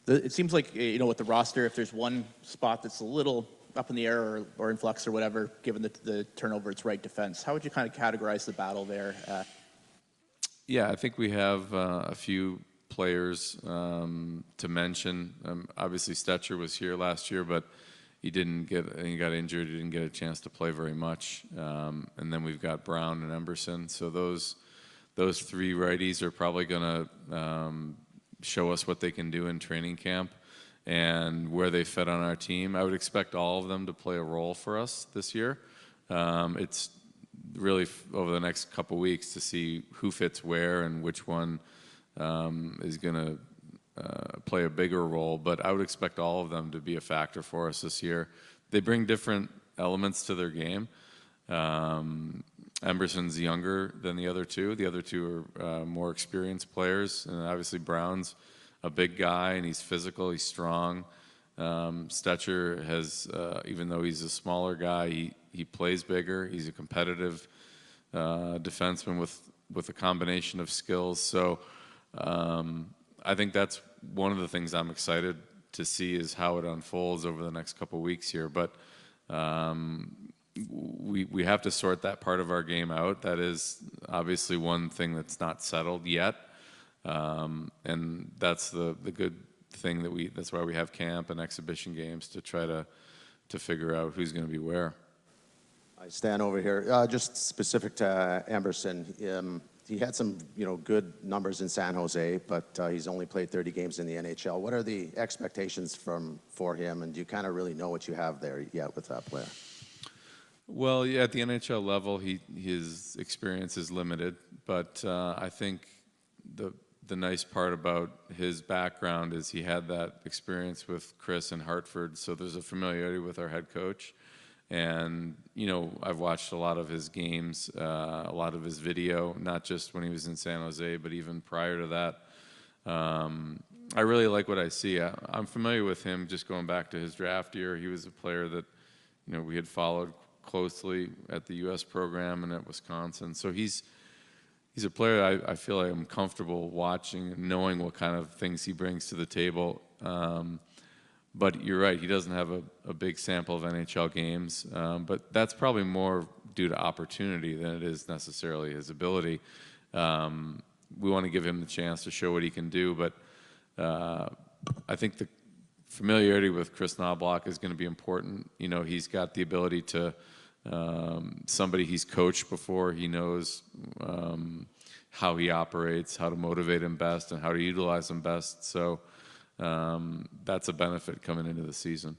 It seems like, with the roster, if there's one spot that's a little up in the air or in flux or whatever, given the turnover, it's right defense. How would you kind of categorize the battle there? Yeah, I think we have a few players to mention. Obviously, Stecher was here last year, but he got injured. He didn't get a chance to play very much. And then we've got Brown and Emberson. So those three righties are probably going to show us what they can do in training camp and where they fit on our team. I would expect all of them to play a role for us this year. It's really over the next couple weeks to see who fits where and which one is going to play a bigger role. But I would expect all of them to be a factor for us this year. They bring different elements to their game. Emberson's younger than the other two. The other two are more experienced players. And obviously Brown's a big guy, and he's physical, he's strong. Stecher has, even though he's a smaller guy, he plays bigger. He's a competitive defenseman with a combination of skills. So I think that's one of the things I'm excited to see is how it unfolds over the next couple of weeks here. But we have to sort that part of our game out. That is obviously one thing that's not settled yet. And that's the good thing that's why we have camp and exhibition games to try to figure out who's going to be where. I stand over here. Just specific to Emberson, he had some good numbers in San Jose, but he's only played 30 games in the NHL. What are the expectations for him, and do you kind of really know what you have there yet with that player? Well, yeah, at the NHL level, his experience is limited, but I think the nice part about his background is he had that experience with Chris in Hartford, so there's a familiarity with our head coach. And, I've watched a lot of his games, a lot of his video, not just when he was in San Jose, but even prior to that. I really like what I see. I'm familiar with him just going back to his draft year. He was a player that, we had followed closely at the U.S. program and at Wisconsin. So he's a player I feel like I'm comfortable watching and knowing what kind of things he brings to the table. But you're right, he doesn't have a big sample of NHL games. But that's probably more due to opportunity than it is necessarily his ability. We want to give him the chance to show what he can do. But I think the familiarity with Chris Knobloch is going to be important. He's got the ability to somebody he's coached before. He knows how he operates, how to motivate him best, and how to utilize him best. So that's a benefit coming into the season.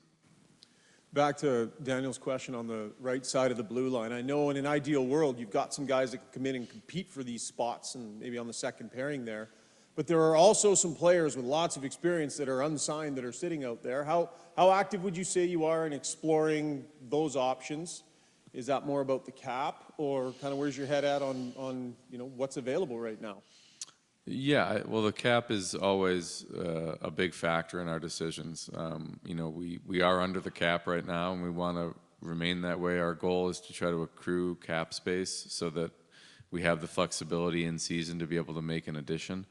Back to Daniel's question on the right side of the blue line. I know in an ideal world, you've got some guys that can come in and compete for these spots and maybe on the second pairing there. But there are also some players with lots of experience that are unsigned that are sitting out there. How active would you say you are in exploring those options? Is that more about the cap, or kind of where's your head at on what's available right now? Yeah, well, the cap is always a big factor in our decisions. We are under the cap right now, and we want to remain that way. Our goal is to try to accrue cap space so that we have the flexibility in season to be able to make an addition.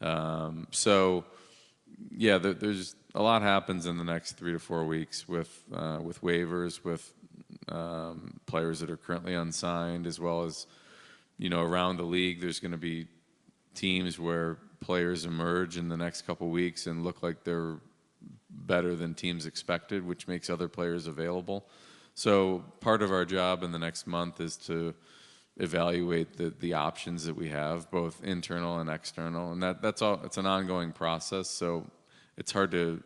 So, yeah, there's a lot happens in the next 3 to 4 weeks with waivers, with players that are currently unsigned, as well as around the league. There's going to be teams where players emerge in the next couple weeks and look like they're better than teams expected, which makes other players available. So part of our job in the next month is to evaluate the options that we have, both internal and external, and that's all. It's an ongoing process, so it's hard to,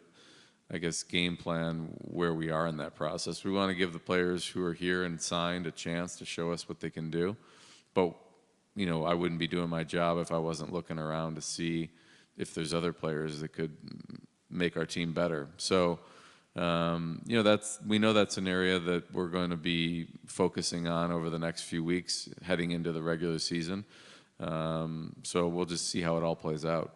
I guess, game plan where we are in that process. We want to give the players who are here and signed a chance to show us what they can do, but I wouldn't be doing my job if I wasn't looking around to see if there's other players that could make our team better. So, we know that's an area that we're going to be focusing on over the next few weeks heading into the regular season. So we'll just see how it all plays out.